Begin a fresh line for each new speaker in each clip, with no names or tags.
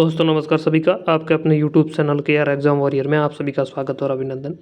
दोस्तों नमस्कार सभी का आपके अपने यूट्यूब चैनल के आर एग्ज़ाम वॉरियर में आप सभी का स्वागत और अभिनंदन।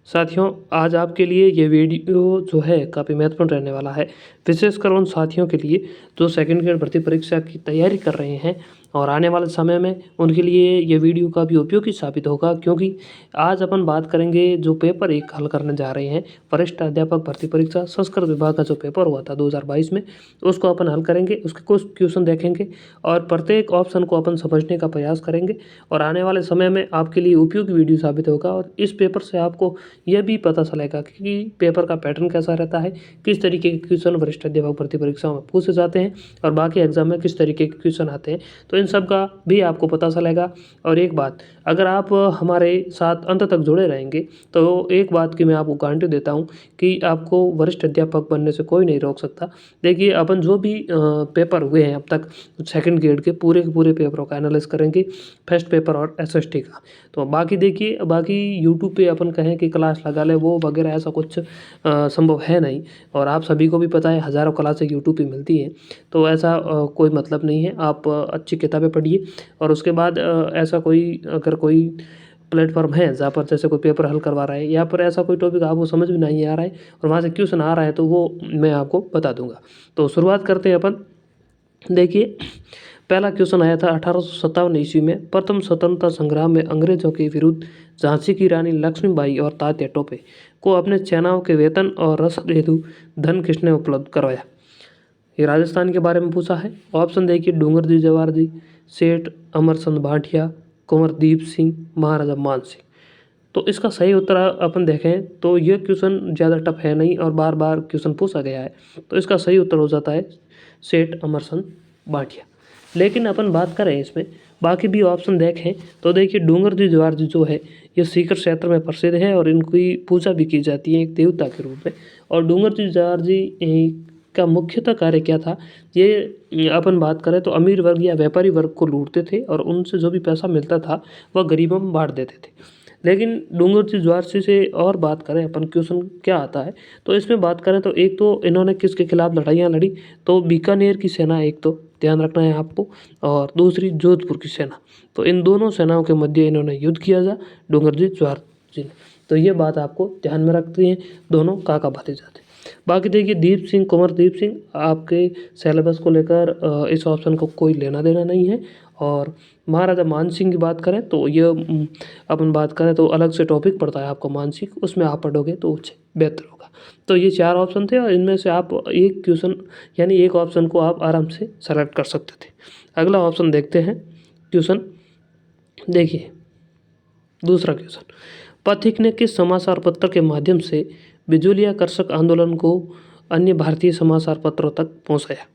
साथियों, आज आपके लिए ये वीडियो जो है काफ़ी महत्वपूर्ण रहने वाला है, विशेषकर उन साथियों के लिए जो सेकंड ग्रेड भर्ती परीक्षा की तैयारी कर रहे हैं और आने वाले समय में उनके लिए ये वीडियो काफ़ी उपयोगी साबित होगा। क्योंकि आज अपन बात करेंगे जो पेपर एक हल करने जा रहे हैं, वरिष्ठ अध्यापक भर्ती परीक्षा संस्कृत विभाग का जो पेपर हुआ था 2022 में, उसको अपन हल करेंगे। उसके कुछ क्वेश्चन देखेंगे और प्रत्येक ऑप्शन को अपन समझने का प्रयास करेंगे और आने वाले समय में आपके लिए उपयोगी वीडियो साबित होगा। और इस पेपर से आपको यह भी पता चलेगा कि पेपर का पैटर्न कैसा रहता है, किस तरीके के क्वेश्चन वरिष्ठ अध्यापक भर्ती परीक्षाओं में पूछे जाते हैं और बाकी एग्जाम में किस तरीके के क्वेश्चन आते हैं, तो इन सब का भी आपको पता चलेगा। और एक बात, अगर आप हमारे साथ अंत तक जुड़े रहेंगे तो एक बात की मैं आपको गारंटी देता हूँ कि आपको वरिष्ठ अध्यापक बनने से कोई नहीं रोक सकता। देखिए, अपन जो भी पेपर हुए हैं अब तक सेकंड ग्रेड के पूरे पेपरों का एनालिसिस करेंगे, फर्स्ट पेपर और एसएसटी का। तो बाकी देखिए, बाकी यूट्यूब पे अपन कहें कि क्लास लगा ले वो वगैरह ऐसा कुछ संभव है नहीं। और आप सभी को भी पता है हज़ारों क्लासें यूट्यूब पे मिलती हैं, तो ऐसा कोई मतलब नहीं है। आप अच्छी किताबें पढ़िए और उसके बाद ऐसा कोई अगर कोई प्लेटफॉर्म है जहाँ पर जैसे कोई पेपर हल करवा रहा है या फिर ऐसा कोई टॉपिक आपको समझ में नहीं आ रहा है और वहाँ से क्वेश्चन आ रहा है, तो वो मैं आपको बता दूंगा। तो शुरुआत करते हैं अपन। देखिए, पहला क्वेश्चन आया था 1857 ईस्वी में प्रथम स्वतंत्रता संग्राम में अंग्रेजों के विरुद्ध झांसी की रानी लक्ष्मीबाई और तात्या टोपे को अपने सेनाओं के वेतन और रसद हेतु धन किसने उपलब्ध करवाया। ये राजस्थान के बारे में पूछा है। ऑप्शन देखिए, डूंगरजी जवाहर जी, सेठ अमरचंद भाटिया, कुंवरदीप सिंह, महाराजा मान सिंह। तो इसका सही उत्तर अपन देखें तो ये क्वेश्चन ज़्यादा टफ है नहीं और बार बार क्वेश्चन पूछा गया है, तो इसका सही उत्तर हो जाता है सेठ अमरचंद भाटिया। लेकिन अपन बात करें इसमें बाकी भी ऑप्शन देखें तो देखिए, डूंगरजी जवाहर जी जो है ये सीकर क्षेत्र में प्रसिद्ध है और इनकी पूजा भी की जाती है एक देवता के रूप में। और डूंगरजी जवाहर जी का मुख्यतः कार्य क्या था, ये अपन बात करें तो अमीर वर्ग या व्यापारी वर्ग को लूटते थे और उनसे जो भी पैसा मिलता था वह गरीबों में बांट देते थे। लेकिन डूंगरजी जवाहर जी से और बात करें अपन, क्वेश्चन क्या आता है तो इसमें बात करें तो एक तो इन्होंने किसके खिलाफ लड़ाइयाँ लड़ी, तो बीकानेर की सेना एक तो ध्यान रखना है आपको, और दूसरी जोधपुर की सेना। तो इन दोनों सेनाओं के मध्य इन्होंने युद्ध किया था डूंगरजी जवाहर जी ने। तो ये बात आपको ध्यान में रखती है, दोनों काका भतीजा थे। बाकी देखिए, दीप सिंह, कुंवरदीप सिंह, आपके सिलेबस को लेकर इस ऑप्शन को कोई लेना देना नहीं है। और महाराजा मान सिंह की बात करें तो ये अपन बात करें तो अलग से टॉपिक पड़ता है आपको मानसिक, उसमें आप पढ़ोगे तो उससे बेहतर होगा। तो ये 4 ऑप्शन थे और इनमें से आप एक क्वेश्चन यानी एक ऑप्शन को आप आराम से सेलेक्ट कर सकते थे। अगला ऑप्शन देखते हैं। क्वेश्चन देखिए, दूसरा क्वेश्चन, पथिक ने किस समाचार पत्र के माध्यम से बिजूलिया कर्षक आंदोलन को अन्य भारतीय समाचार पत्रों तक पहुंचाया।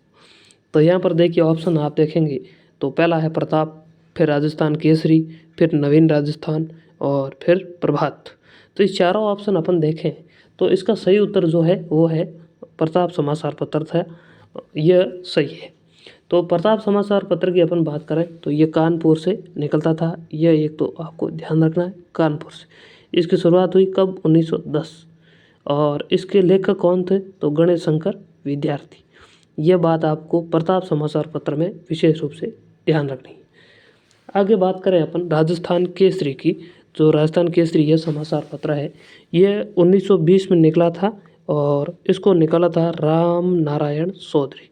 तो यहाँ पर देखिए, ऑप्शन आप देखेंगे तो पहला है प्रताप, फिर राजस्थान केसरी, फिर नवीन राजस्थान और फिर प्रभात। तो ये चारों ऑप्शन अपन देखें तो इसका सही उत्तर जो है वो है प्रताप समाचार पत्र था। यह सही है। तो प्रताप समाचार पत्र की अपन बात करें तो ये कानपुर से निकलता था। यह एक तो आपको ध्यान रखना है, कानपुर से। इसकी शुरुआत हुई कब? 1910। और इसके लेखक कौन थे? तो गणेश शंकर विद्यार्थी। यह बात आपको प्रताप समाचार पत्र में विशेष रूप से ध्यान रखनी है। आगे बात करें अपन राजस्थान केसरी की। जो राजस्थान केसरी यह समाचार पत्र है, यह 1920 में निकला था और इसको निकाला था राम नारायण चौधरी।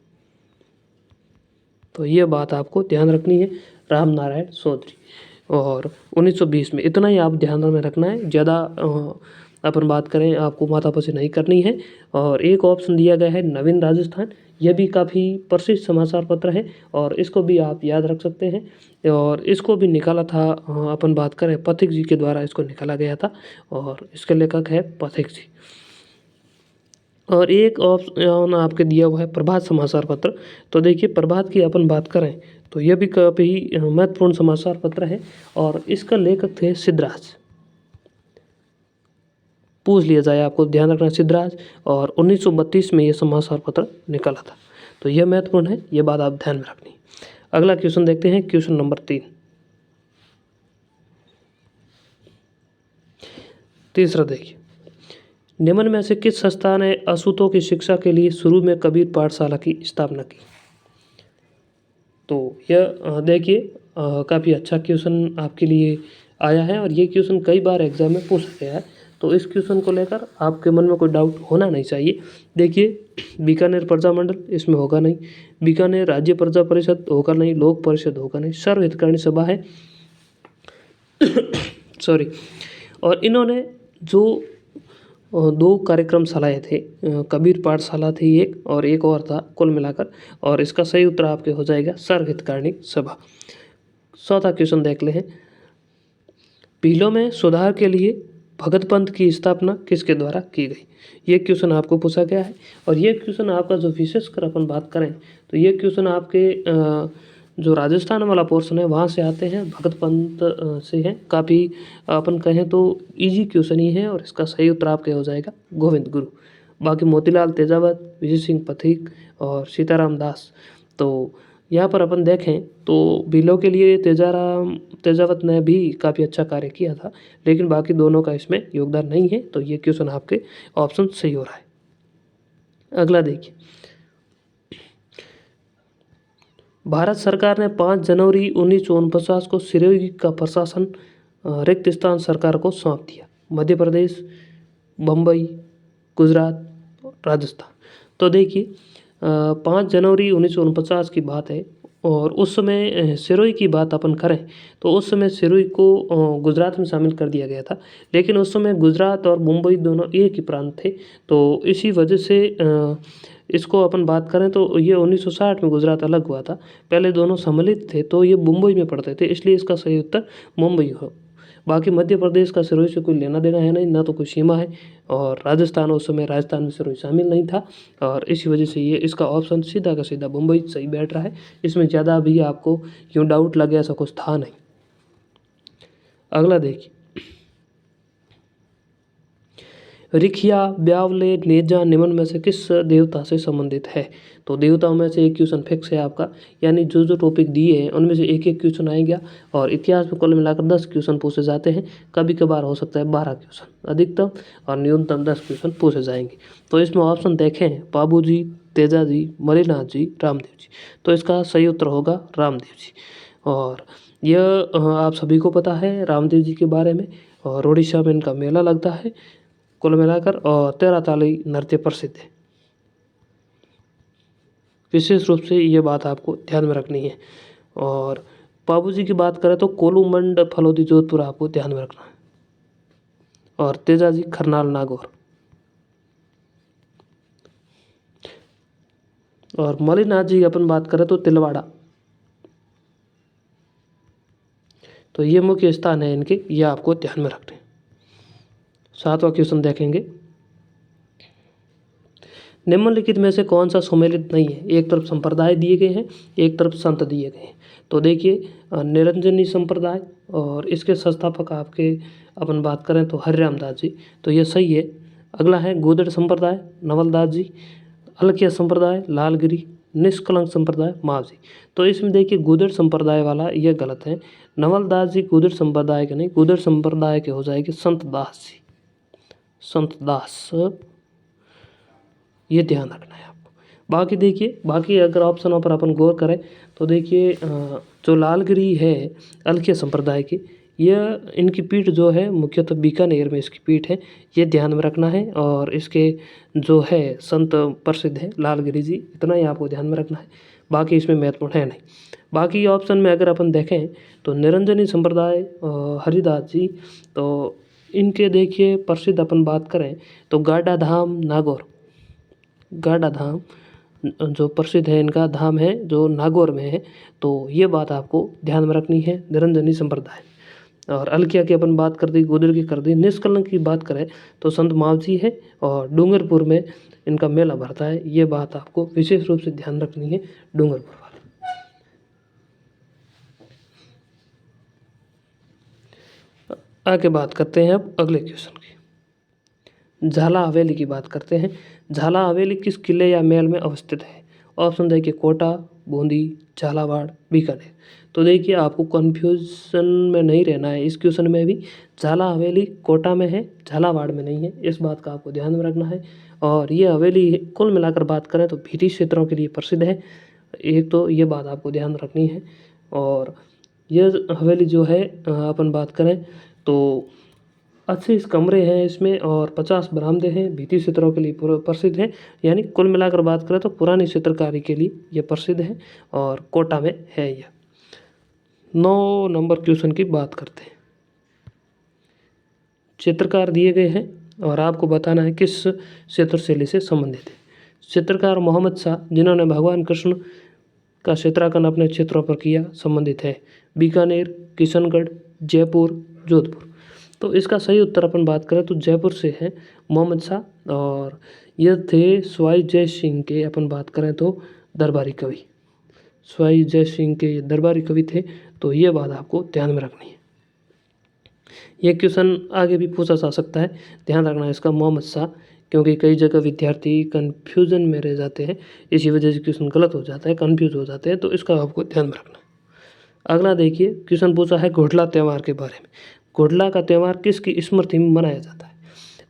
तो ये बात आपको ध्यान रखनी है, राम नारायण चौधरी। और 1920 में, इतना ही आप ध्यान में रखना है, ज़्यादा अपन बात करें आपको माथापच्ची नहीं करनी है। और एक ऑप्शन दिया गया है नवीन राजस्थान, यह भी काफ़ी प्रसिद्ध समाचार पत्र है और इसको भी आप याद रख सकते हैं। और इसको भी निकाला था अपन बात करें पथिक जी के द्वारा इसको निकाला गया था और इसके लेखक है पथिक जी। और एक ऑप्शन आपके दिया हुआ है प्रभात समाचार पत्र। तो देखिए, प्रभात की अपन बात करें तो यह भी काफ़ी महत्वपूर्ण समाचार पत्र है और इसका लेखक थे सिद्धराज। पूछ लिया जाए आपको ध्यान रखना, सिद्धराज। और 1932 में यह समाचार पत्र निकला था। तो यह महत्वपूर्ण है, यह बात आप ध्यान में रखनी है। अगला क्वेश्चन देखते हैं, क्वेश्चन नंबर 3। तीसरा देखिए, निम्न में से किस संस्था ने अछूतों की शिक्षा के लिए शुरू में कबीर पाठशाला की स्थापना की। तो यह देखिए काफ़ी अच्छा क्वेश्चन आपके लिए आया है और ये क्वेश्चन कई बार एग्जाम में पूछा गया है। तो इस क्वेश्चन को लेकर आपके मन में कोई डाउट होना नहीं चाहिए। देखिए बीकानेर प्रजा मंडल इसमें होगा नहीं, बीकानेर राज्य प्रजा परिषद होगा नहीं, लोक परिषद होगा नहीं, सर्व हितकारिणी सभा है सॉरी। और इन्होंने जो दो कार्यक्रम चलाए थे, कबीर पाठशाला थी एक और एक और था कुल मिलाकर, और इसका सही उत्तर आपके हो जाएगा सर्व हितकारिणी सभा। चौथा क्वेश्चन देख ले हैं, भीलों में सुधार के लिए भगत पंथ की स्थापना किसके द्वारा की गई। ये क्वेश्चन आपको पूछा गया है और ये क्वेश्चन आपका जो विशेषकर अपन बात करें तो ये क्वेश्चन आपके जो राजस्थान वाला पोर्शन है वहाँ से आते हैं, भगत पंथ से हैं। काफ़ी अपन कहें तो इजी क्वेश्चन ही है और इसका सही उत्तर आपके हो जाएगा गोविंद गुरु। बाकी मोतीलाल तेजावत, विजय सिंह पथिक और सीताराम दास। तो यहाँ पर अपन देखें तो भीलों के लिए तेजावत ने भी काफ़ी अच्छा कार्य किया था, लेकिन बाकी दोनों का इसमें योगदान नहीं है। तो ये क्वेश्चन आपके ऑप्शन सही हो रहा है। अगला देखिए, भारत सरकार ने 5 जनवरी 1949 को सिरोही का प्रशासन रिक्त स्थान सरकार को सौंप दिया। मध्य प्रदेश, बम्बई, गुजरात, राजस्थान। तो देखिए 5 जनवरी 1949 की बात है और उस समय सिरोही की बात अपन करें तो उस समय सिरोही को गुजरात में शामिल कर दिया गया था, लेकिन उस समय गुजरात और मुंबई दोनों एक ही प्रांत थे। तो इसी वजह से इसको अपन बात करें तो ये 1960 में गुजरात अलग हुआ था, पहले दोनों सम्मिलित थे तो ये मुंबई में पड़ते थे, इसलिए इसका सही उत्तर मुंबई हो। बाकी मध्य प्रदेश का सिरोही से कोई लेना देना है नहीं, ना तो कोई सीमा है, और राजस्थान उस समय राजस्थान में सिरोही शामिल नहीं था और इसी वजह से ये इसका ऑप्शन सीधा का सीधा मुंबई सही बैठ रहा है। इसमें ज़्यादा भी आपको यूँ डाउट लगे ऐसा कुछ था नहीं। अगला देखिए, रिखिया, ब्यावले, नेजा निम्न में से किस देवता से संबंधित है। तो देवताओं में से एक क्वेश्चन फिक्स है आपका, यानी जो टॉपिक दिए हैं उनमें से एक एक क्वेश्चन आएगा और इतिहास में कुल मिलाकर 10 क्वेश्चन पूछे जाते हैं। कभी कभार हो सकता है 12 क्वेश्चन अधिकतम और न्यूनतम 10 क्वेश्चन पूछे जाएंगे। तो इसमें ऑप्शन देखें, बाबूजी, तेजाजी, मणिनाथ जी, रामदेव जी। तो इसका सही उत्तर होगा रामदेव जी। और यह आप सभी को पता है रामदेव जी के बारे में, और उड़ीसा में इनका मेला लगता है कुल मिलाकर, और 13 ताली नृत्य प्रसिद्ध है। विशेष रूप से ये बात आपको ध्यान में रखनी है। और बाबूजी की बात करें तो कोलूमंड, फलोदी, जोधपुर आपको ध्यान में रखना है, और तेजाजी खरनाल, नागौर। और मलिनाथ जी की अपन बात करें तो तिलवाड़ा। तो ये मुख्य स्थान है इनके, ये आपको ध्यान में रखने। 7वां क्वेश्चन देखेंगे, निम्नलिखित में से कौन सा सुमेलित नहीं है। एक तरफ संप्रदाय दिए गए हैं, एक तरफ संत दिए गए हैं। तो देखिए निरंजनी संप्रदाय और इसके संस्थापक आपके अपन बात करें तो हरिराम दास जी, तो ये सही है। अगला है गोदड़ संप्रदाय, नवलदास जी, अलकिया संप्रदाय, लालगिरी, निष्कलंक संप्रदाय, माव जी। तो इसमें देखिए गोदड़ संप्रदाय वाला ये गलत है, नवलदास जी गोदड़ संप्रदाय के नहीं, गोदड़ संप्रदाय के हो जाएगी संत दास जी, संत दास, ये ध्यान रखना है आपको। बाकी देखिए, बाकी अगर ऑप्शनों पर अपन गौर करें तो देखिए जो लालगिरी है अलखिया संप्रदाय की, यह इनकी पीठ जो है मुख्यतः बीकानेर में इसकी पीठ है, ये ध्यान में रखना है। और इसके जो है संत प्रसिद्ध है लालगिरी जी, इतना ही आपको ध्यान में रखना है, बाकी इसमें महत्वपूर्ण है नहीं। बाकी ऑप्शन में अगर अपन देखें तो निरंजनी संप्रदाय, हरिदास जी, तो इनके देखिए प्रसिद्ध अपन बात करें तो गाडा धाम, नागौर, गाडा धाम जो प्रसिद्ध है इनका धाम है जो नागौर में है। तो ये बात आपको ध्यान में रखनी है, निरंजनी संप्रदाय। और अलकिया की अपन बात कर दी, गोदड़ की कर दी। निष्कलंक की बात करें तो संत मावजी है और डूंगरपुर में इनका मेला भरता है, ये बात आपको विशेष रूप से ध्यान रखनी है, डूंगरपुर वाले। आगे बात करते हैं अब अगले क्वेश्चन की, झाला हवेली की बात करते हैं। झाला हवेली किस किले या महल में अवस्थित है। ऑप्शन देखिए, कोटा, बूंदी, झालावाड़, बीकानेर। तो देखिए आपको कन्फ्यूजन में नहीं रहना है इस क्वेश्चन में भी, झाला हवेली कोटा में है, झालावाड़ में नहीं है, इस बात का आपको ध्यान में रखना है। और ये हवेली कुल मिलाकर बात करें तो ब्रिटिश क्षेत्रों के लिए प्रसिद्ध है, एक तो ये बात आपको ध्यान रखनी है। और ये हवेली जो है अपन बात करें तो 80 कमरे हैं इसमें और 50 बरामदे हैं, भित्ति चित्रों के लिए प्रसिद्ध है। यानी कुल मिलाकर बात करें तो पुरानी चित्रकारी के लिए ये प्रसिद्ध है और कोटा में है यह। 9 नंबर क्वेश्चन की बात करते हैं। चित्रकार दिए गए हैं और आपको बताना है किस चित्रशैली से संबंधित है। चित्रकार मोहम्मद शाह, जिन्होंने भगवान कृष्ण का चित्रांकन अपने चित्रों पर किया, संबंधित है बीकानेर, किशनगढ़, जयपुर, जोधपुर। तो इसका सही उत्तर अपन बात करें तो जयपुर से है मोहम्मद शाह। और यह थे स्वाई जय सिंह के, अपन बात करें तो दरबारी कवि। स्वाई जय सिंह के ये दरबारी कवि थे, तो ये बात आपको ध्यान में रखनी है। ये क्वेश्चन आगे भी पूछा जा सकता है, ध्यान रखना है इसका मोहम्मद शाह, क्योंकि कई जगह विद्यार्थी कन्फ्यूजन में रह जाते हैं, इसी वजह से क्वेश्चन गलत हो जाता है, कन्फ्यूज हो जाते हैं, तो इसका आपको ध्यान में रखना है। अगला देखिए, क्वेश्चन पूछा है घोड़ला त्यौहार के बारे में। घोड़ला का त्यौहार किसकी स्मृति में मनाया जाता है?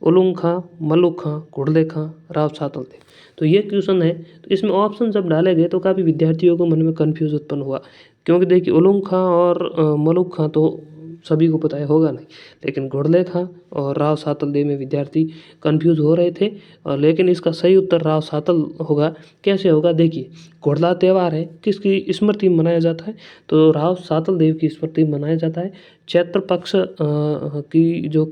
उलूंग खां, मलुक खां, घोड़ले खां, राव सातल देव। तो ये क्वेश्चन है, तो इसमें ऑप्शन जब डाले गए तो काफ़ी विद्यार्थियों को मन में कन्फ्यूज उत्पन्न हुआ, क्योंकि देखिए उलूंग खां और मलुक खां तो सभी को पता है होगा नहीं, लेकिन घोड़ले खां और राव सातल देव में विद्यार्थी कन्फ्यूज हो रहे थे। लेकिन इसका सही उत्तर राव सातल होगा। कैसे होगा देखिए, घोड़ला त्यौहार है किसकी स्मृति में मनाया जाता है? तो राव सातल देव की स्मृति में मनाया जाता है। चैत्र पक्ष की जो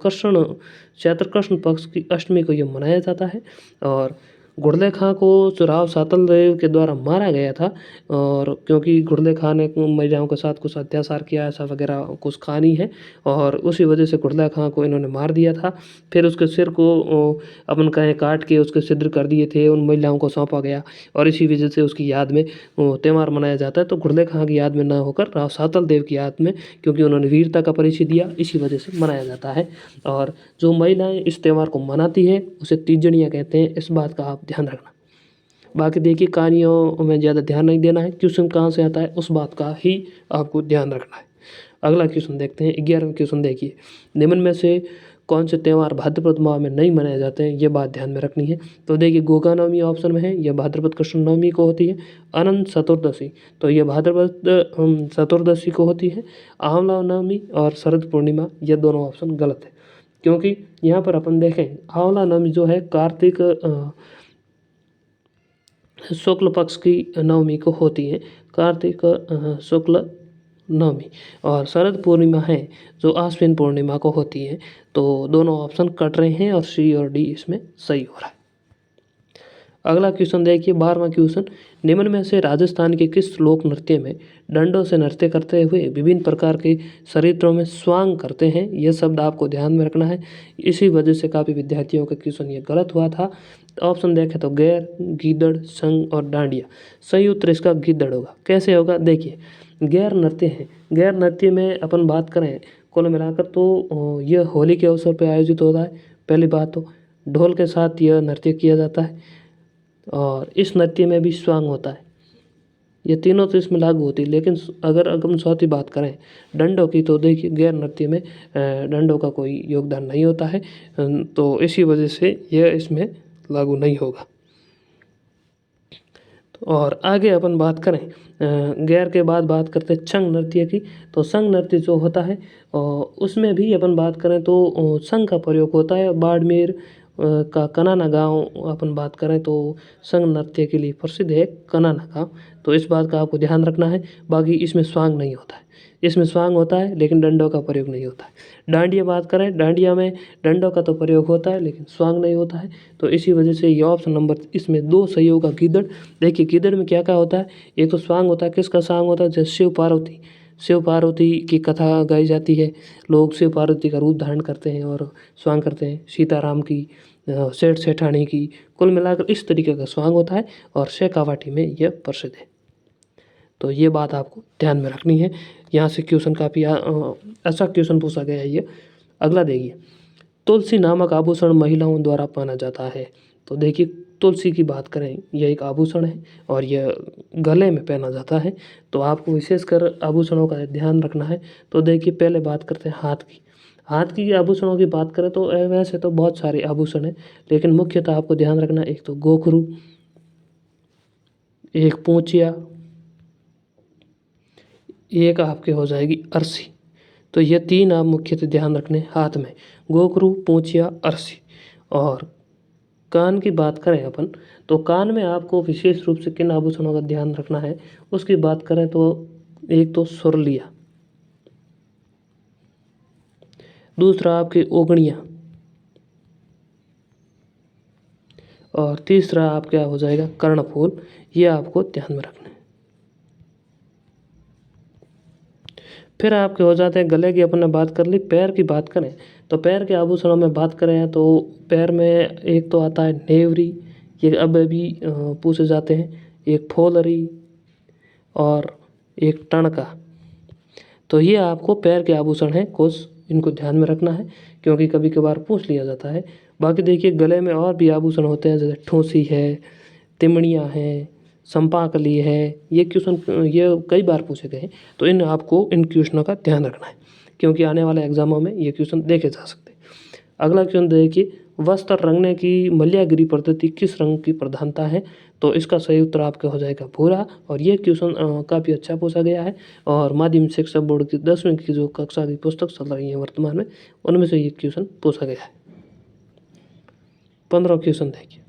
चैत्र कृष्ण पक्ष की अष्टमी को ये मनाया जाता है। और घोड़ले खां को जो राव सातल देव के द्वारा मारा गया था, और क्योंकि घोड़ले खां ने महिलाओं के साथ कुछ अत्याचार किया, ऐसा वगैरह कुछ कहानी है, और उसी वजह से घोड़ले खां को इन्होंने मार दिया था। फिर उसके सिर को अपन कहें काट के उसके छिद्र कर दिए थे, उन महिलाओं को सौंपा गया, और इसी वजह से उसकी याद में त्यौहार मनाया जाता है। तो घोड़ले खां की याद में न होकर राव सातल देव की याद में, क्योंकि उन्होंने वीरता का परिचय दिया, इसी वजह से मनाया जाता है। और जो महिलाएं इस त्यौहार को मनाती है उसे तीजड़ियाँ कहते हैं, इस बात का आप ध्यान रखना। बाकी देखिए, कहानियों में ज़्यादा ध्यान नहीं देना है, क्वेश्चन कहाँ से आता है उस बात का ही आपको ध्यान रखना है। अगला क्वेश्चन देखते हैं, 11वां क्वेश्चन देखिए, निम्न में से कौन से त्यौहार भाद्रपद माह में नहीं मनाए जाते हैं? ये बात ध्यान में रखनी है। तो देखिए, गोगा नवमी ऑप्शन में है, यह भाद्रपद कृष्ण नवमी को होती है। अनंत चतुर्दशी, तो ये भाद्रपद चतुर्दशी को होती है। आंवला नवमी और शरद पूर्णिमा, ये दोनों ऑप्शन गलत है, क्योंकि यहाँ पर अपन देखें आंवला नवमी जो है कार्तिक शुक्ल पक्ष की नवमी को होती है, कार्तिक शुक्ल नवमी। और शरद पूर्णिमा है जो आश्विन पूर्णिमा को होती है। तो दोनों ऑप्शन कट रहे हैं और सी और डी इसमें सही हो रहा है। अगला क्वेश्चन देखिए, 12वां क्वेश्चन, निम्न में से राजस्थान के किस लोक नृत्य में डंडों से नृत्य करते हुए विभिन्न प्रकार के चरित्रों में स्वांग करते हैं? यह शब्द आपको ध्यान में रखना है, इसी वजह से काफ़ी विद्यार्थियों का क्वेश्चन ये गलत हुआ था। ऑप्शन देखें तो गैर, गीदड़, संग और डांडिया। सही उत्तर इसका गीदड़ होगा। कैसे होगा देखिए, गैर नृत्य है, गैर नृत्य में अपन बात करें कुल मिलाकर तो यह होली के अवसर पर आयोजित होता है। पहली बात तो ढोल के साथ यह नृत्य किया जाता है, और इस नृत्य में भी स्वांग होता है। ये तीनों तो इसमें लागू होती है। लेकिन अगर हम चौथी बात करें डंडों की, तो देखिए गैर नृत्य में डंडों का कोई योगदान नहीं होता है, तो इसी वजह से यह इसमें लागू नहीं होगा। और आगे अपन बात करें गैर के बाद बात करते हैं संग नृत्य की। तो संग नृत्य जो होता है उसमें भी अपन बात करें तो संग का प्रयोग होता है। बाड़मेर का कनाना गांव अपन बात करें तो संग नृत्य के लिए प्रसिद्ध है कनाना गांव, तो इस बात का आपको ध्यान रखना है। बाकी इसमें स्वांग नहीं होता है, इसमें स्वांग होता है लेकिन डंडों का प्रयोग नहीं होता है। डांडिया बात करें, डांडिया में डंडों का तो प्रयोग होता है लेकिन स्वांग नहीं होता है, तो इसी वजह से ये ऑप्शन नंबर इसमें 2 सही होगा गीदड़। देखिए गीदड़ में क्या क्या होता है, एक तो स्वांग होता है। किसका स्वांग होता है? जैसे शिव पार्वती की कथा गाई जाती है, लोग शिव पार्वती का रूप धारण करते हैं और स्वांग करते हैं। सीताराम की, सेठ सेठानी की, कुल मिलाकर इस तरीके का स्वांग होता है, और शेखावाटी में यह प्रसिद्ध है। तो ये बात आपको ध्यान में रखनी है। यहाँ से क्वेश्चन काफ़ी अच्छा क्वेश्चन पूछा गया है ये। अगला देखिए, तुलसी नामक आभूषण महिलाओं द्वारा पहना जाता है। तो देखिए तुलसी की बात करें, यह एक आभूषण है और यह गले में पहना जाता है, तो आपको विशेषकर आभूषणों का ध्यान रखना है। तो देखिए पहले बात करते हैं हाथ की। हाथ की आभूषणों की बात करें तो वैसे तो बहुत सारे आभूषण हैं, लेकिन मुख्यतः आपको ध्यान रखना, एक तो गोखरू, एक पोंचिया, एक आपके हो जाएगी अरसी। तो ये 3 आप मुख्यतः ध्यान रखने हाथ में, गोखरू, पूंछिया, अरसी। और कान की बात करें अपन, तो कान में आपको विशेष रूप से किन आभूषणों का ध्यान रखना है उसकी बात करें तो एक तो सुरलिया, दूसरा आपकी ओगणियाँ, और तीसरा आप क्या हो जाएगा कर्णफूल। ये आपको ध्यान में रखना है। फिर आपके हो जाते हैं गले की, अपन ने बात कर ली। पैर की बात करें तो पैर के आभूषणों में बात करें तो पैर में एक तो आता है नेवरी, ये अब भी पूछे जाते हैं, एक फोलरी और एक टणका। तो ये आपको पैर के आभूषण हैं, कुछ इनको ध्यान में रखना है क्योंकि कभी कभार पूछ लिया जाता है। बाकी देखिए गले में और भी आभूषण होते हैं, जैसे ठूंसी है, तिमड़ियाँ हैं, संपाकली है। ये क्वेश्चन ये कई बार पूछे गए हैं, तो इन आपको इन क्वेश्चनों का ध्यान रखना है क्योंकि आने वाले एग्जामों में ये क्वेश्चन देखे जा सकते हैं। अगला क्वेश्चन देखिए, वस्त्र रंगने की मल्यागिरी पद्धति किस रंग की प्रधानता है? तो इसका सही उत्तर आपका हो जाएगा भूरा। और ये क्वेश्चन काफ़ी अच्छा पूछा गया है और माध्यमिक शिक्षा बोर्ड की 10वीं की जो कक्षा की पुस्तक चल रही है वर्तमान में, उनमें से ये क्वेश्चन पूछा गया है। 15 क्वेश्चन देखिए।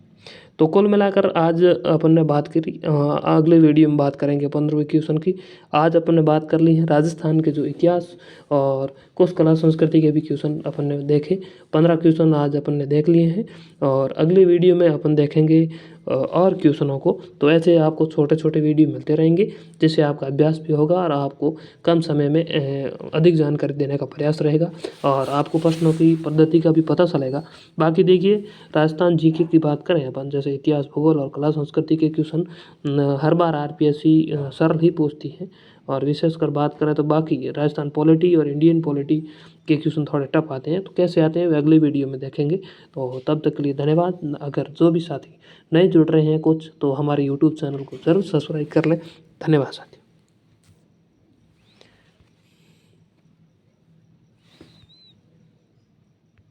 तो कुल मिलाकर आज अपन ने बात करी, अगले वीडियो में बात करेंगे 15वें क्वेश्चन की। आज अपन ने बात कर ली है राजस्थान के जो इतिहास और कुछ कला संस्कृति के भी क्वेश्चन अपन ने देखे। 15 क्वेश्चन आज अपन ने देख लिए हैं और अगले वीडियो में अपन देखेंगे और क्वेश्चनों को। तो ऐसे आपको छोटे छोटे वीडियो मिलते रहेंगे जिससे आपका अभ्यास भी होगा और आपको कम समय में अधिक जानकारी देने का प्रयास रहेगा और आपको प्रश्नों की पद्धति का भी पता चलेगा। बाकी देखिए राजस्थान जीके की बात करें अपन, जैसे इतिहास, भूगोल और कला संस्कृति के क्वेश्चन हर बार आरपीएससी सरल ही पूछती है। और विशेषकर बात करें तो बाकी राजस्थान पॉलिटी और इंडियन पॉलिटी के क्वेश्चन थोड़े टफ आते हैं, तो कैसे आते हैं वे अगली वीडियो में देखेंगे। तो तब तक के लिए धन्यवाद। अगर जो भी साथी नए जुड़ रहे हैं कुछ, तो हमारे यूट्यूब चैनल को ज़रूर सब्सक्राइब कर लें। धन्यवाद साथी।